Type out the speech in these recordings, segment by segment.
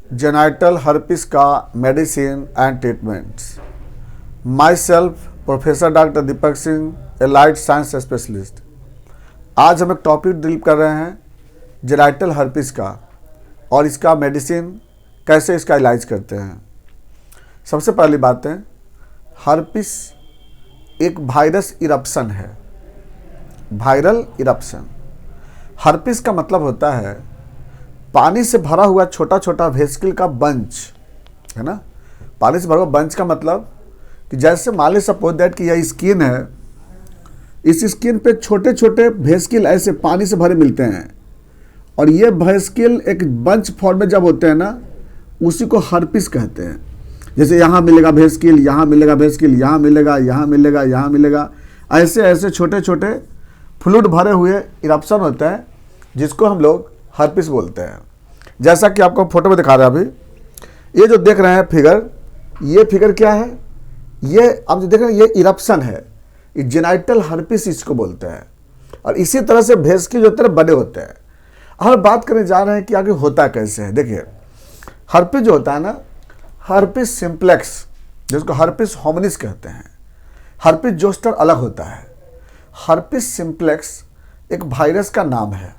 Genital herpes का medicine and treatments. My self professor doctor Deepak Singh, allied science specialist. आज हम एक टॉपिक डील कर रहे हैं जेनाइटल हर्पिस का और इसका मेडिसिन कैसे इसका इलाज करते हैं। सबसे पहली बात है, हर्पिस एक वायरस इरप्शन है, वायरल इरप्शन। हर्पिस का मतलब होता है पानी से भरा हुआ छोटा छोटा वेसिकल का बंच, है ना। पानी से भरा हुआ बंच का मतलब कि जैसे मान ली सपोज दैट कि यह स्किन है, इस स्किन पे छोटे छोटे वेसिकल ऐसे पानी से भरे मिलते हैं और ये वेसिकल एक बंच फॉर्म में जब होते हैं ना, उसी को हर्पिस कहते हैं। जैसे यहाँ मिलेगा वेसिकल, यहाँ मिलेगा वेसिकल, यहाँ मिलेगा, यहाँ मिलेगा, यहाँ मिलेगा, ऐसे ऐसे छोटे छोटे फ्लूइड भरे हुए इरप्शन होता है जिसको हम लोग हर्पिस बोलते हैं। जैसा कि आपको फोटो में दिखा रहे हैं अभी, ये जो देख रहे हैं फिगर, ये फिगर क्या है, ये आप जो देख रहे हैं ये इरप्शन है, ये जेनाइटल हर्पिस इसको बोलते हैं। और इसी तरह से वेसिकल जो होते हैं बड़े होते हैं। हम बात करने जा रहे हैं कि आगे होता कैसे है। देखिए, हर्पिस जो होता है ना, हर्पिस सिंप्लेक्स जिसको हर्पिस होमिनिस कहते हैं, हर्पिस जोस्टर अलग होता है। हर्पिस सिंप्लेक्स एक वायरस का नाम है।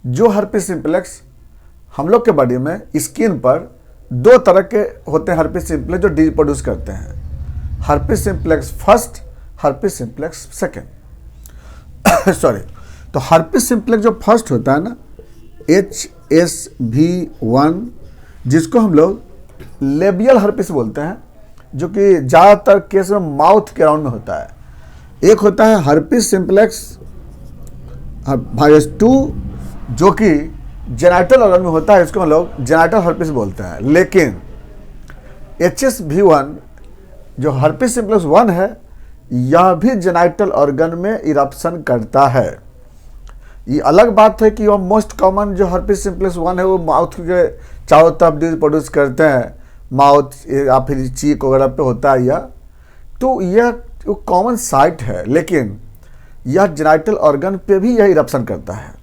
जो हर्पिस सिंप्लेक्स हम लोग के बॉडी में स्किन पर दो तरह के होते हैं हर्पिस सिंप्लेक्स जो रिप्रोड्यूस करते हैं, herpes simplex first, herpes simplex second. Sorry, तो हर्पिस सिंप्लेक्स जो फर्स्ट होता है ना, HSV1, जिसको हम लोग लेबियल हर्पिस बोलते हैं, जो कि ज़्यादातर केस में माउथ के अराउंड में होता है। एक होता है हर्पिस सिंप्लेक्स वायरस 2, जो कि जेनाइटल ऑर्गन में होता है, इसको हम लोग जेनाइटल हर्पिस बोलते हैं। लेकिन HSV1 जो हर्पिस सिंप्लेक्स 1 है, यह भी जेनाइटल ऑर्गन में इरप्शन करता है। ये अलग बात है कि वह मोस्ट कॉमन जो हर्पिस सिंप्लेक्स 1 है वो माउथ के चारों तरफ प्रोड्यूस करते हैं, माउथ या फिर चीक वगैरह पे होता है यह, तो यह कॉमन साइट है। लेकिन यह जेनाइटल ऑर्गन पे भी यह इरप्शन करता है।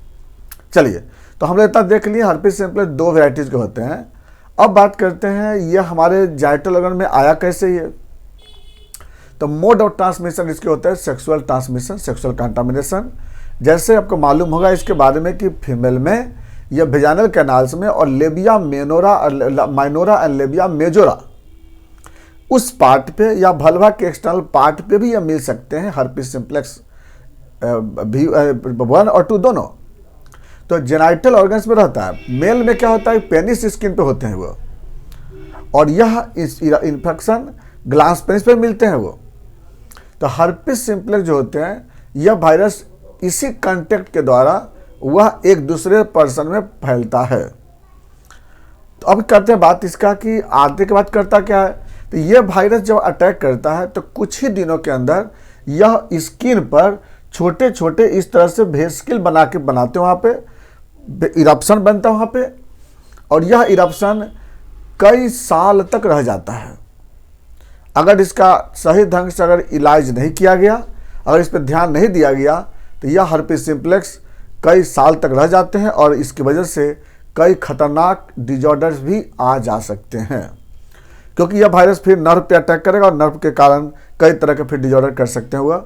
चलिए, तो हमने इतना देख लिया हर्पिस सिंप्लेक्स दो वेराइटीज़ के होते हैं। अब बात करते हैं ये हमारे जेनाइटल ऑर्गन में आया कैसे ये। तो मोड ऑफ ट्रांसमिशन इसके होता है सेक्सुअल ट्रांसमिशन, सेक्सुअल कंटामिनेशन। जैसे आपको मालूम होगा इसके बारे में कि फीमेल में यह वेजाइनल कैनाल्स में और labia minora and labia majora उस पार्ट पे या भल्वा के एक्सटर्नल पार्ट पे भी यह मिल सकते हैं, हर्पिस सिंप्लेक्स 1 और 2 दोनों। तो जेनाइटल ऑर्गन्स में रहता है। मेल में क्या होता है, पेनिस स्किन पे होते हैं वो, और यह इन्फेक्शन ग्लास पेनिस पे मिलते हैं वो। तो हर्पिस सिंप्लेक्स जो होते हैं, यह वायरस इसी कांटेक्ट के द्वारा वह एक दूसरे पर्सन में फैलता है। तो अब करते हैं बात इसका कि आते के बाद करता क्या है। तो यह वायरस जब अटैक करता है तो कुछ ही दिनों के अंदर यह स्किन पर छोटे छोटे इस तरह से वेसिकल बनाते हैं, वहाँ पे इरप्शन बनता है वहाँ पे, और यह इरप्शन कई साल तक रह जाता है। अगर इसका सही ढंग से अगर इलाज नहीं किया गया, अगर इस पर ध्यान नहीं दिया गया, तो यह हर्पिस सिंप्लेक्स कई साल तक रह जाते हैं और इसकी वजह से कई खतरनाक डिजॉर्डर्स भी आ जा सकते हैं, क्योंकि यह वायरस फिर नर्व पे अटैक करेगा और नर्व के कारण कई तरह के फिर डिजॉर्डर कर सकते हैं वह।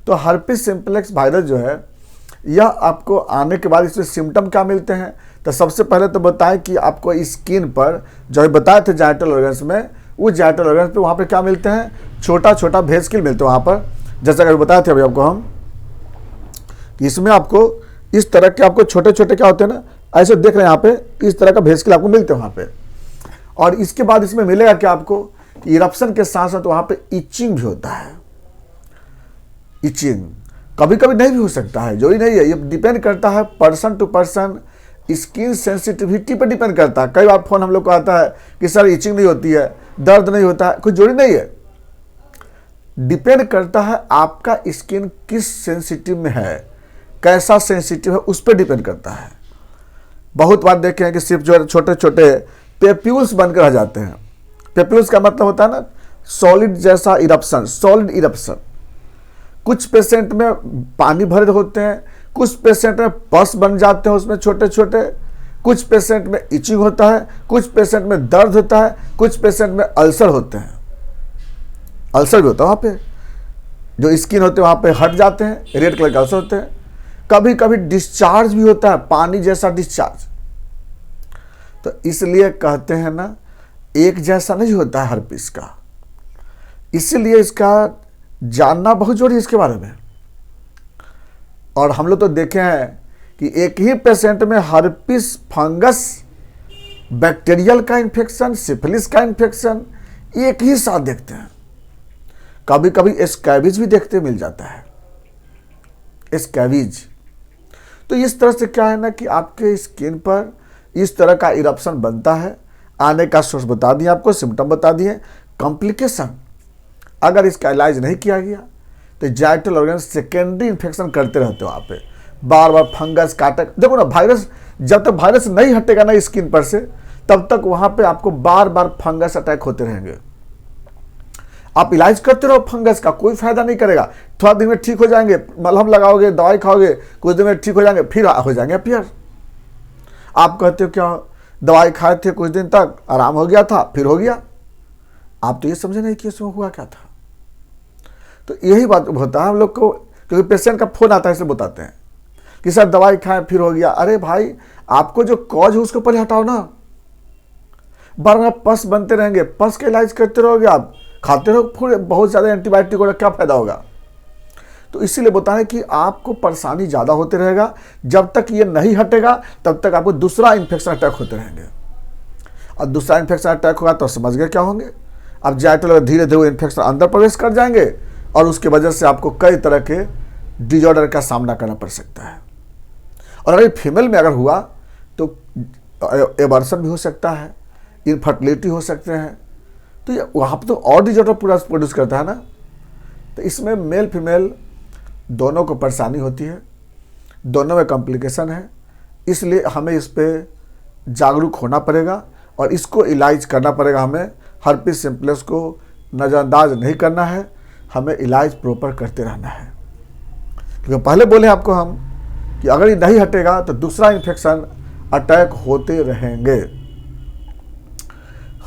तो हर्पिस सिंप्लेक्स वायरस जो है, यह आपको आने के बाद इसमें सिम्टम क्या मिलते हैं। तो सबसे पहले तो बताएं कि आपको स्किन पर जो बताए थे जेनाइटल ऑर्गन्स में, वो जेनाइटल ऑर्गन्स पे वहाँ पे क्या मिलते हैं, छोटा छोटा वेसिकल मिलते हैं वहाँ पर। जैसा कि बताए थे अभी आपको हम कि इसमें आपको इस तरह के आपको छोटे छोटे क्या होते हैं ना, ऐसे देख रहे हैं यहाँ पे, इस तरह का वेसिकल आपको मिलते हैं वहाँ पे। और इसके बाद इसमें मिलेगा क्या आपको, इरप्शन के साथ साथ वहाँ पे इचिंग भी होता है। इचिंग कभी कभी नहीं भी हो सकता है, जो ही नहीं है, ये डिपेंड करता है person to person, skin sensitivity पर डिपेंड करता है। कई बार फोन हम लोग को आता है कि सर इचिंग नहीं होती है, दर्द नहीं होता है, कुछ जोड़ी नहीं है। डिपेंड करता है आपका स्किन किस सेंसिटिव में है, कैसा सेंसिटिव है, उस पर डिपेंड करता है। बहुत बार देखे हैं कि सिर्फ जो छोटे छोटे पेप्यूल्स बनकर रह जाते हैं। पेप्यूल्स का मतलब होता है ना सॉलिड जैसा इरप्शन, सॉलिड इरप्शन। कुछ पेशेंट में पानी भरे होते हैं, कुछ पेशेंट में पस बन जाते हैं उसमें छोटे छोटे, कुछ पेशेंट में इचिंग होता है, कुछ पेशेंट में दर्द होता है, कुछ पेशेंट में अल्सर होते हैं। अल्सर भी होता है वहाँ पे, जो स्किन होते हैं वहाँ पे हट जाते हैं, रेड कलर के अल्सर होते हैं। कभी कभी डिस्चार्ज भी होता है, पानी जैसा डिस्चार्ज। तो इसलिए कहते हैं ना, एक जैसा नहीं होता है हर्पिस का, इसलिए इसका जानना बहुत जरूरी है इसके बारे में। और हम लोग तो देखे हैं कि एक ही पेशेंट में हर्पिस फंगस, बैक्टीरियल का इन्फेक्शन, सिफिलिस का इन्फेक्शन एक ही साथ देखते हैं। कभी कभी स्कैबिज भी देखते मिल जाता है, स्कैबिज। तो इस तरह से क्या है ना कि आपके स्किन पर इस तरह का इरप्शन बनता है। आने का सोर्स बता दिए आपको, सिम्टम बता दिए। कॉम्प्लिकेशन, अगर इसका इलाज नहीं किया गया तो जाइटल ऑर्गन सेकेंडरी इन्फेक्शन करते रहते हो वहाँ पे, बार बार फंगस काटक। देखो ना, वायरस जब तक वायरस नहीं हटेगा ना स्किन पर से, तब तक वहाँ पे आपको बार बार फंगस अटैक होते रहेंगे। आप इलाज करते रहो फंगस का, कोई फायदा नहीं करेगा। थोड़ा दिन में ठीक हो जाएंगे, मलहम लगाओगे, दवाई खाओगे, कुछ दिन में ठीक हो जाएंगे, फिर हो जाएंगे फिर। आप कहते हो क्या दवाई खाए थे कुछ दिन तक आराम हो गया था, फिर हो गया। आप तो ये समझे नहीं कि इसमें हुआ क्या था। तो यही बात होता है हम लोग को, क्योंकि पेशेंट का फोन आता है इसलिए बताते हैं कि सर दवाई खाएं फिर हो गया। अरे भाई, आपको जो कॉज है उसको पहले हटाओ ना। बार बार पस बनते रहेंगे, पस का इलाज करते रहोगे, आप खाते रहो फिर बहुत ज़्यादा एंटीबायोटिक होगा, क्या फायदा होगा। तो इसीलिए बताएं कि आपको परेशानी ज़्यादा होते रहेगा। जब तक ये नहीं हटेगा तब तक आपको दूसरा इन्फेक्शन अटैक होते रहेंगे, और दूसरा इन्फेक्शन अटैक होगा तो समझ गए क्या होंगे। अब जाइटल धीरे धीरे इन्फेक्शन अंदर प्रवेश कर जाएंगे, और उसके वजह से आपको कई तरह के डिजॉर्डर का सामना करना पड़ सकता है। और अगर फीमेल में अगर हुआ तो एबॉर्शन भी हो सकता है, इनफर्टिलिटी हो सकते हैं। तो ये वहाँ पर तो और डिजॉर्डर पूरा प्रोड्यूस करता है ना। तो इसमें मेल फीमेल दोनों को परेशानी होती है, दोनों में कॉम्प्लिकेशन है। इसलिए हमें इस पर जागरूक होना पड़ेगा और इसको इलाज करना पड़ेगा। हमें हर्पिस सिम्प्लेक्स को नज़रअंदाज नहीं करना है, हमें इलाज प्रॉपर करते रहना है। क्योंकि पहले बोले आपको हम कि अगर ये नहीं हटेगा तो दूसरा इन्फेक्शन अटैक होते रहेंगे।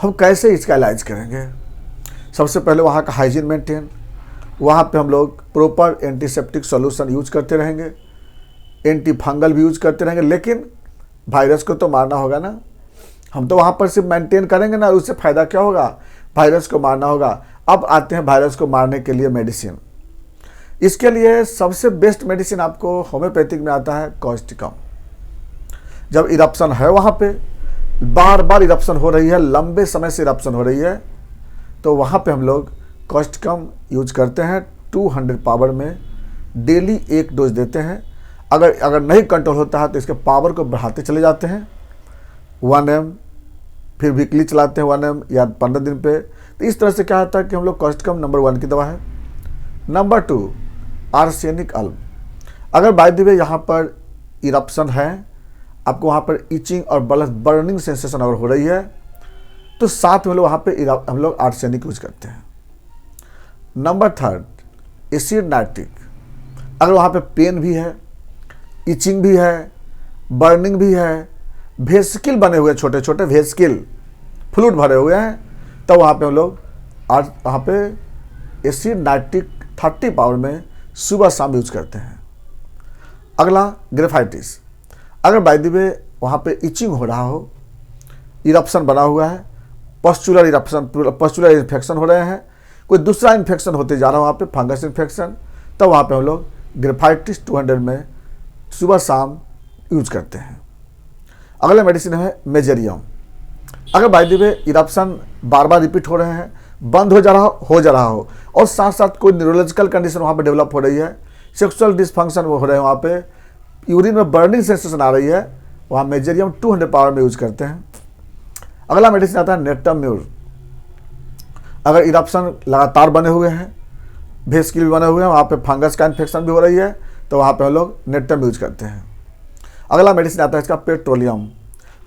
हम कैसे इसका इलाज करेंगे? सबसे पहले वहाँ का हाइजीन मेंटेन, वहाँ पे हम लोग प्रॉपर एंटीसेप्टिक सॉल्यूशन यूज करते रहेंगे, एंटी फंगल भी यूज करते रहेंगे। लेकिन वायरस को तो मारना होगा ना, हम तो वहाँ पर सिर्फ मेंटेन करेंगे ना, उससे फ़ायदा क्या होगा? वायरस को मारना होगा। अब आते हैं वायरस को मारने के लिए मेडिसिन। इसके लिए सबसे बेस्ट मेडिसिन आपको होम्योपैथिक में आता है कॉस्टिकम। जब इरप्शन है वहाँ पे, बार बार इरप्शन हो रही है, लंबे समय से इरप्शन हो रही है, तो वहाँ पे हम लोग कॉस्टिकम यूज करते हैं 200 पावर में, डेली 1 डोज देते हैं। अगर नहीं कंट्रोल होता है तो इसके पावर को बढ़ाते चले जाते हैं 1 ml, फिर वीकली चलाते हैं 1 ml या 15 दिन पे। तो इस तरह से क्या होता है कि हम लोग कॉस्टिकम नंबर 1 की दवा है। नंबर 2 आर्सेनिक अल्म। अगर बाय द वे यहाँ पर इरप्शन है, आपको वहाँ पर इचिंग और बर्निंग सेंसेशन अगर हो रही है, तो साथ में लोग वहाँ पे हम लोग आर्सेनिक यूज करते हैं। Number 3 acid nitric. अगर वहाँ पे पेन भी है, इचिंग भी है, बर्निंग भी है, वेसिकल बने हुए छोटे छोटे वेसिकल फ्लूइड भरे हुए हैं, तब वहाँ पे हम लोग वहाँ पे एसिड नाइट्रिक 30 पावर में सुबह शाम यूज करते हैं। अगला ग्रेफाइटिस। अगर बाय द वे वहाँ पे इचिंग हो रहा हो, इरप्शन बना हुआ है, पस्चुलर इरप्शन, पस्चुलर इन्फेक्शन हो रहे हैं, कोई दूसरा इन्फेक्शन होते जा रहा है वहाँ पे, फंगस इन्फेक्शन, तब वहाँ पे हम लोग ग्रेफाइटिस 200 में सुबह शाम यूज करते हैं। अगला मेडिसिन है मेजेरियम। अगर by the way eruption bar bar repeat हो रहे हैं, बंद हो जा रहा हो और साथ साथ कोई न्यूरोलॉजिकल कंडीशन वहाँ पे डेवलप हो रही है, सेक्सुअल डिसफंक्शन हो रहे हैं, वहाँ पे यूरिन में बर्निंग सेंसेशन आ रही है, वहाँ मेजेरियम 200 पावर में यूज करते हैं। अगला मेडिसिन आता है नेटम्यूर। अगर इरप्शन लगातार बने हुए हैं, वेसिकल भी बने हुए हैं, वहाँ पे फंगस का इन्फेक्शन भी हो रही है, तो वहाँ पे हम लोग नेटम यूज करते हैं। अगला मेडिसिन आता है इसका पेट्रोलियम।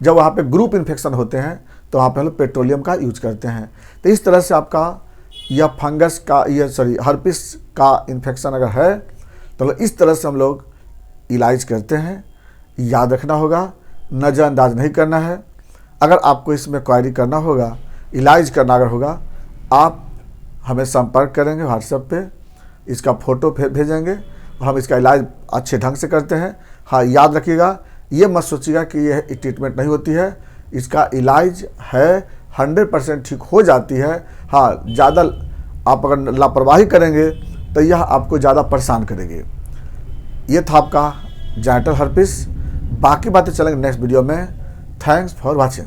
जब वहाँ पे ग्रुप इन्फेक्शन होते हैं तो वहाँ पे हम लोग पेट्रोलियम का यूज करते हैं। तो इस तरह से आपका यह फंगस का हर्पिस का इन्फेक्शन अगर है तो इस तरह से हम लोग इलाज करते हैं। याद रखना होगा नज़रअंदाज नहीं करना है। अगर आपको इसमें क्वायरी करना होगा, इलाज करना अगर होगा, आप हमें संपर्क करेंगे व्हाट्सएप पे, इसका फ़ोटो भेजेंगे, हम इसका इलाज अच्छे ढंग से करते हैं। हाँ, याद रखिएगा, ये मत सोचिएगा कि यह ट्रीटमेंट नहीं होती है, इसका इलाज है, 100% ठीक हो जाती है। हाँ, ज़्यादा आप अगर लापरवाही करेंगे तो यह आपको ज़्यादा परेशान करेगी। ये था आपका जेनिटल हर्पिस। बाकी बातें चलेंगे नेक्स्ट वीडियो में। Thanks for watching.